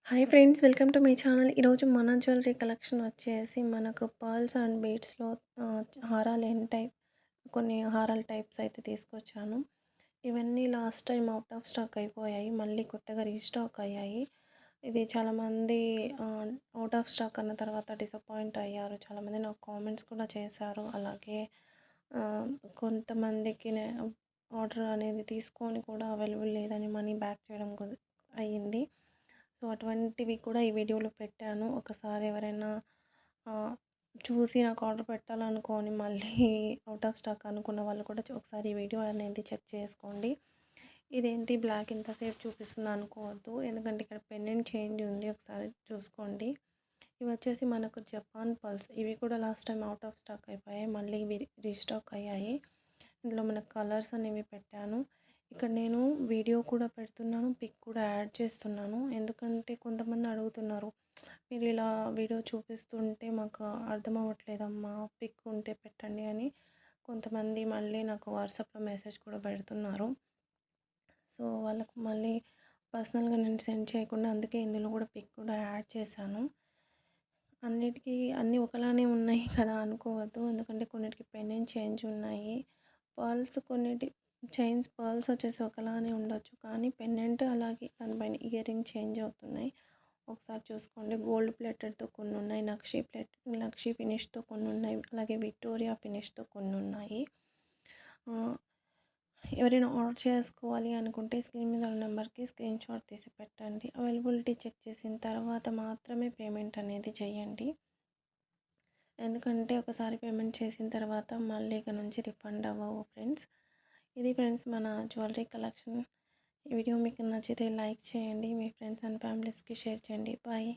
Hi friends, welcome to my channel. ఈరోజు మన jewellery collection వచ్చేసి మనకు పర్ల్స్ అండ్ బీడ్స్లో హారాలు కొన్ని హారాల టైప్స్ అయితే తీసుకొచ్చాను. ఇవన్నీ last time out of stock అయిపోయాయి, మళ్ళీ కొత్తగా రీస్టాక్ అయ్యాయి. ఇది చాలామంది అవుట్ ఆఫ్ స్టాక్ అన్న తర్వాత డిసప్పాయింట్ అయ్యారు. చాలామంది నాకు కామెంట్స్ కూడా చేశారు. అలాగే ఆ, కొంతమందికి ఆర్డర్ అనేది తీసుకొని కూడా అవైలబుల్ లేదని మనీ బ్యాక్ చేయడం అయ్యింది. సో అటువంటివి కూడా ఈ వీడియోలో పెట్టాను. ఒకసారి ఎవరైనా ఆ, చూసి నాకు ఆర్డర్ పెట్టాలనుకొని మళ్ళీ అవుట్ ఆఫ్ స్టాక్ అనుకున్న వాళ్ళు కూడా ఒకసారి ఈ వీడియో అనేది చెక్ చేసుకోండి. ఇదేంటి బ్లాక్ ఇంతసేపు చూపిస్తుంది అనుకోవద్దు, ఎందుకంటే ఇక్కడ పెండెంట్ చేంజ్ ఉంది, ఒకసారి చూసుకోండి. ఇవి వచ్చేసి మనకు జపాన్ పల్స్. ఇవి కూడా last time out of stock అయిపోయాయి, మళ్ళీ ఇవి రీస్టాక్ అయ్యాయి. ఇందులో మనకు కలర్స్ అనేవి పెట్టాను. ఇక్కడ నేను వీడియో కూడా పెడుతున్నాను, పిక్ కూడా యాడ్ చేస్తున్నాను. ఎందుకంటే కొంతమంది అడుగుతున్నారు, మీరు ఇలా వీడియో చూపిస్తుంటే మాకు అర్థం అవ్వట్లేదమ్మా, పిక్ ఉంటే పెట్టండి అని. కొంతమంది మళ్ళీ నాకు వాట్సాప్లో మెసేజ్ కూడా పెడుతున్నారు. సో వాళ్ళకు మళ్ళీ పర్సనల్గా నేను సెండ్ చేయకుండా అందుకే ఇందులో కూడా పిక్ కూడా యాడ్ చేశాను. అన్నిటికీ అన్నీ ఒకలానే ఉన్నాయి కదా అనుకోవద్దు, ఎందుకంటే కొన్నిటికి పెండెంట్ చేంజ్ ఉన్నాయి. పర్ల్స్ కొన్నిటి చైన్స్ పర్ల్స్ వచ్చేసి ఒకలానే ఉండొచ్చు, కానీ పెండెంట్ అలాగే దానిపైన ఇయర్ రింగ్ చేంజ్ అవుతున్నాయి. ఒకసారి చూసుకోండి. గోల్డ్ ప్లేటెడ్తో కొన్ని ఉన్నాయి, నక్షి ఫినిష్తో కొన్ని ఉన్నాయి, అలాగే విక్టోరియా ఫినిష్తో కొన్ని ఉన్నాయి. ఎవరైనా ఆర్డర్ చేసుకోవాలి అనుకుంటే స్క్రీన్ మీద ఉన్న నెంబర్కి స్క్రీన్ షాట్ తీసి పెట్టండి. అవైలబిలిటీ చెక్ చేసిన తర్వాత మాత్రమే పేమెంట్ అనేది చేయండి. ఎందుకంటే ఒకసారి పేమెంట్ చేసిన తర్వాత మళ్ళీ ఇక నుంచి రిఫండ్ అవ్వవు ఫ్రెండ్స్. ఇది ఫ్రెండ్స్ మన జ్యువెలరీ కలెక్షన్. ఈ వీడియో మీకు నచ్చితే లైక్ చేయండి, మీ ఫ్రెండ్స్ అండ్ ఫ్యామిలీస్కి షేర్ చేయండి. బాయ్.